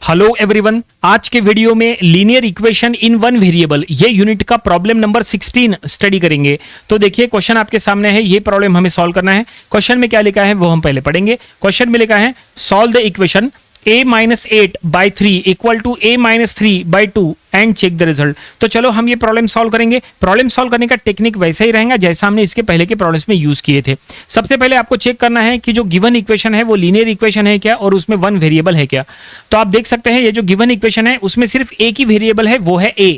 Hello everyone, आज के video में linear equation in one variable ये यूनिट का प्रॉब्लम नंबर 16 स्टडी करेंगे। तो देखिए क्वेश्चन आपके सामने है, ये प्रॉब्लम हमें सॉल्व करना है। क्वेश्चन में क्या लिखा है वो हम पहले पढ़ेंगे। क्वेश्चन में लिखा है solve the equation a-8/3 equal to a-3/2 and check the result. तो चलो हम ये प्रॉब्लम सॉल्व करेंगे। प्रॉब्लम सॉल्व करने का टेक्निक वैसा ही रहेगा जैसा हमने इसके पहले के प्रॉब्लम्स में यूज किए थे। सबसे पहले आपको चेक करना है कि जो गिवन इक्वेशन है वो लीनियर इक्वेशन है क्या और उसमें वन वेरिएबल है क्या। तो आप देख सकते हैं ये जो गिवन इक्वेशन है उसमें सिर्फ एक ही वेरिएबल है, वो है a।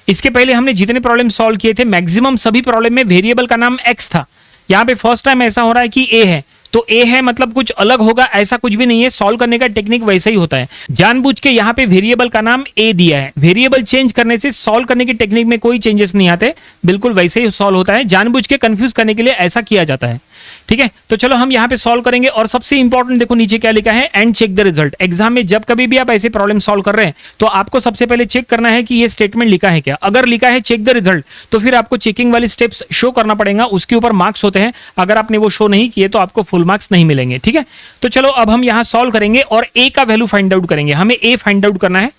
इसके पहले हमने जितने प्रॉब्लम सॉल्व किए थे मैक्सिमम सभी प्रॉब्लम में वेरिएबल का नाम x था। यहाँ पे फर्स्ट टाइम ऐसा हो रहा है कि a है, तो ए है मतलब कुछ अलग होगा, ऐसा कुछ भी नहीं है। सॉल्व करने का टेक्निक वैसा ही होता है। जानबूझ के यहाँ पे वेरिएबल का नाम ए दिया है। वेरिएबल चेंज करने से सॉल्व करने की टेक्निक में कोई चेंजेस नहीं आते, बिल्कुल वैसे ही सॉल्व होता है। जानबूझ के कंफ्यूज करने के लिए ऐसा किया जाता है, ठीक है। तो चलो हम यहाँ पे सॉल्व करेंगे। और सबसे इंपॉर्टेंट देखो नीचे क्या लिखा है, and check the result. Exam में जब कभी भी आप ऐसे प्रॉब्लम सॉल्व कर रहे हैं तो आपको सबसे पहले चेक करना है कि ये स्टेटमेंट लिखा है क्या। अगर लिखा है चेक द रिजल्ट तो फिर आपको चेकिंग वाली स्टेप्स शो करना पड़ेगा, उसके ऊपर मार्क्स होते हैं। अगर आपने वो शो नहीं किए तो आपको फुल मार्क्स नहीं मिलेंगे, ठीक है। तो चलो अब हम यहां सॉल्व करेंगे और ए का वैल्यू फाइंड आउट करेंगे। हमें ए फाइंड आउट करना है,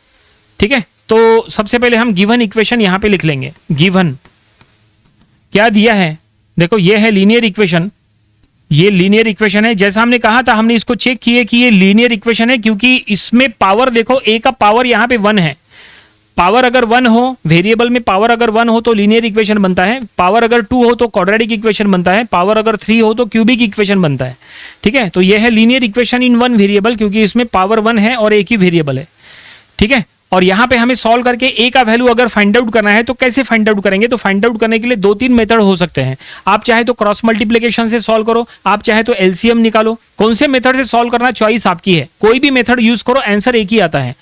ठीक है। तो सबसे पहले हम गिवन इक्वेशन यहां पे लिख लेंगे। गिवन क्या दिया है, देखो ये है लीनियर इक्वेशन। ये लीनियर इक्वेशन है, जैसा हमने कहा था हमने इसको चेक किए कि ये लीनियर इक्वेशन है क्योंकि इसमें पावर देखो ए का पावर यहां पे 1 है। पावर अगर 1 हो, वेरिएबल में पावर अगर 1 हो तो लीनियर इक्वेशन बनता है। पावर अगर 2 हो तो क्वाड्रेटिक इक्वेशन बनता है। पावर अगर 3 हो तो क्यूबिक इक्वेशन बनता है, ठीक है। तो यह है linear equation in one variable क्योंकि इसमें पावर 1 है और एक ही वेरिएबल है, ठीक है। और यहां पे हमें सॉल्व करके ए का वैल्यू अगर फाइंड आउट करना है तो कैसे फाइंड आउट करेंगे। तो फाइंड आउट करने के लिए 2-3 मेथड हो सकते हैं। आप चाहे तो क्रॉस मल्टीप्लिकेशन से सॉल्व करो, आप चाहे तो एलसीएम निकालो। कौन से मेथड से सॉल्व करना चॉइस आपकी है, कोई भी मेथड यूज करो, आंसर एक ही आता है।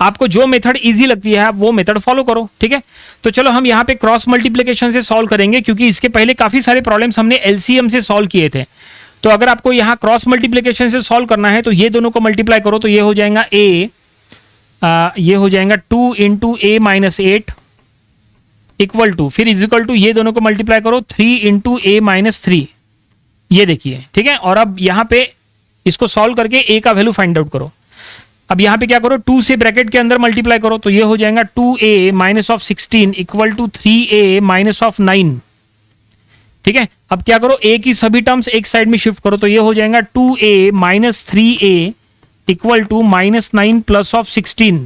आपको जो मेथड इजी लगती है आप वो मेथड फॉलो करो, ठीक है। तो चलो हम यहाँ पे क्रॉस मल्टीप्लिकेशन से सॉल्व करेंगे क्योंकि इसके पहले काफी सारे प्रॉब्लम्स हमने एलसीएम से सॉल्व किए थे। तो अगर आपको यहाँ क्रॉस मल्टीप्लिकेशन से सॉल्व करना है तो ये दोनों को मल्टीप्लाई करो तो ये हो जाएगा ये हो जाएगा 2 इंटू a-8 इक्वल टू, फिर इजिकल टू ये दोनों को मल्टीप्लाई करो 3 इंटू a-3। ये देखिए, ठीक है। और अब यहाँ पे इसको सॉल्व करके a का वैल्यू फाइंड आउट करो। अब यहाँ पे क्या करो, 2 से ब्रैकेट के अंदर मल्टीप्लाई करो तो ये हो जाएगा 2a-16 इक्वल टू 3a-9, ठीक है। अब क्या करो, a की सभी टर्म्स एक साइड में शिफ्ट करो तो ये हो जाएगा 2a-3a equal to -9 plus of 16,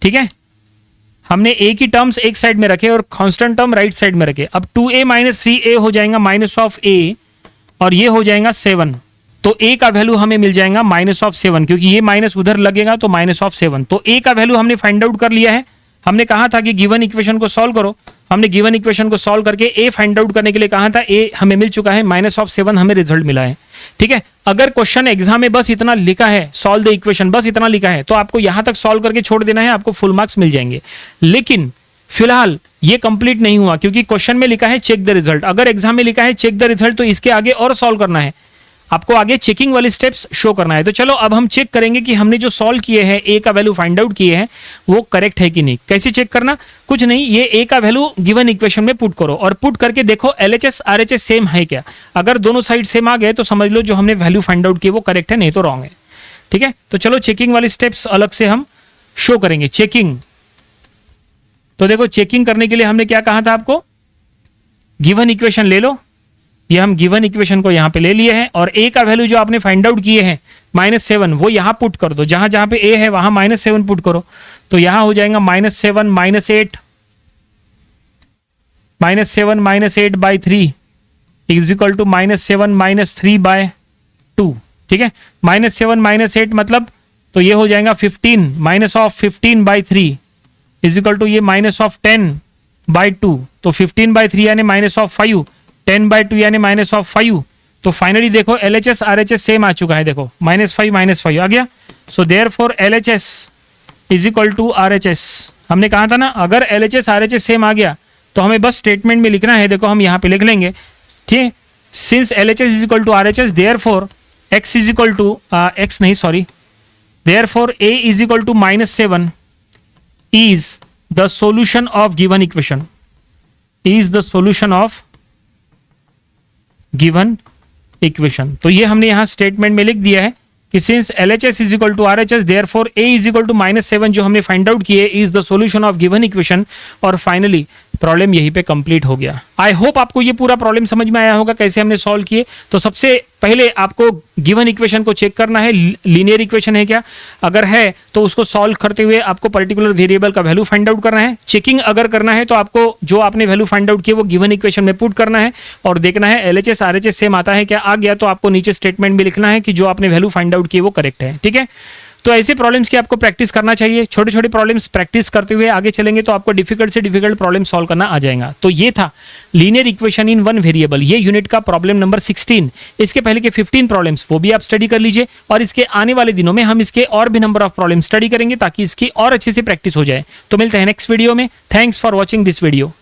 ठीक है। हमने a की टर्म्स एक साइड में रखे और कांस्टेंट टर्म राइट साइड में रखे। अब 2a-3a हो जाएगा माइनस ऑफ a और ये हो जाएगा 7। तो a का वैल्यू हमें मिल जाएगा -7 क्योंकि ये माइनस उधर लगेगा तो -7। तो a का वैल्यू हमने फाइंड आउट कर लिया है। हमने कहा था कि गिवन इक्वेशन को सॉल्व करो, हमने गिवन इक्वेशन को सॉल्व करके a फाइंड आउट करने के लिए कहा था। a हमें मिल चुका है, -7 हमें रिजल्ट मिला है, ठीक है। अगर क्वेश्चन एग्जाम में बस इतना लिखा है, सॉल्व द इक्वेशन बस इतना लिखा है, तो आपको यहां तक सॉल्व करके छोड़ देना है, आपको फुल मार्क्स मिल जाएंगे। लेकिन फिलहाल ये कंप्लीट नहीं हुआ क्योंकि क्वेश्चन में लिखा है चेक द रिजल्ट। अगर एग्जाम में लिखा है चेक द रिजल्ट तो इसके आगे और सॉल्व करना है, आपको आगे चेकिंग वाली स्टेप्स शो करना है। तो चलो अब हम चेक करेंगे कि हमने जो सॉल्व किए हैं, ए का वैल्यू फाइंड आउट किए हैं, वो करेक्ट है कि नहीं। कैसे चेक करना, कुछ नहीं, ये ए का वैल्यू गिवन इक्वेशन में पुट करो और पुट करके देखो एलएचएस आरएचएस सेम है क्या। अगर दोनों साइड सेम आ गए तो समझ लो जो हमने वैल्यू फाइंड आउट किए वो करेक्ट है, नहीं तो रॉन्ग है, ठीक है। तो चलो चेकिंग वाली स्टेप्स अलग से हम शो करेंगे। चेकिंग, तो देखो चेकिंग करने के लिए हमने क्या कहा था आपको, गिवन इक्वेशन ले लो। ये हम गिवन इक्वेशन को यहाँ पे ले लिए हैं और a का वैल्यू जो आपने फाइंड आउट किए हैं -7 वो यहाँ पुट कर दो। जहां जहां पे a है वहां -7 पुट करो तो यहाँ हो जाएगा -7 -8 इज इक्वल टू -7 -3/2, ठीक है। -7 -8 मतलब तो ये हो जाएगा 15 -15/3 इज इक्वल टू ये -10/2। तो 15/3 यानी -5, 10/2 यानी -5। तो फाइनली देखो LHS RHS सेम आ चुका है, देखो -5 आ गया। So therefore LHS is equal to RHS। हमने कहा था ना अगर LHS RHS सेम आ गया तो हमें बस स्टेटमेंट में लिखना है। देखो हम यहाँ पे लिख लेंगे, ठीक है। Since LHS is equal to RHS therefore x is equal to therefore a is equal to -7 is the solution of given equation, is the solution of given equation. तो ये हमने यहां स्टेटमेंट में लिख दिया है कि since LHS is equal to RHS therefore A is equal to -7 जो हमने फाइंड आउट किए is the solution of given equation, और फाइनली प्रॉब्लम यहीं पे कंप्लीट हो गया। आई होप आपको ये पूरा प्रॉब्लम समझ में आया होगा कैसे हमने सॉल्व किए। तो सबसे पहले आपको गिवन इक्वेशन को चेक करना है लीनियर इक्वेशन है क्या, अगर है तो उसको सॉल्व करते हुए आपको पर्टिकुलर वेरिएबल का वैल्यू फाइंड आउट करना है। चेकिंग अगर करना है तो आपको जो आपने वैल्यू फाइंड आउट किए वो गिवन इक्वेशन में पुट करना है और देखना है LHS RHS सेम आता है क्या, आ गया तो आपको नीचे स्टेटमेंट में लिखना है कि जो आपने वैल्यू फाइंड आउट किए वो करेक्ट है। ठीक है, तो ऐसे प्रॉब्लम्स की आपको प्रैक्टिस करना चाहिए। छोटे छोटे प्रॉब्लम्स प्रैक्टिस करते हुए आगे चलेंगे तो आपको डिफिकल्ट से डिफिकल्ट प्रॉब्लम सॉल्व करना आ जाएगा। तो ये था linear equation in one variable, ये यूनिट का प्रॉब्लम नंबर 16। इसके पहले के 15 प्रॉब्लम्स वो भी आप स्टडी कर लीजिए, और इसके आने वाले दिनों में हम इसके और भी नंबर ऑफ प्रॉब्लम स्टडी करेंगे ताकि इसकी और अच्छे से प्रैक्टिस हो जाए। तो मिलते हैं नेक्स्ट वीडियो में। Thanks for watching this video.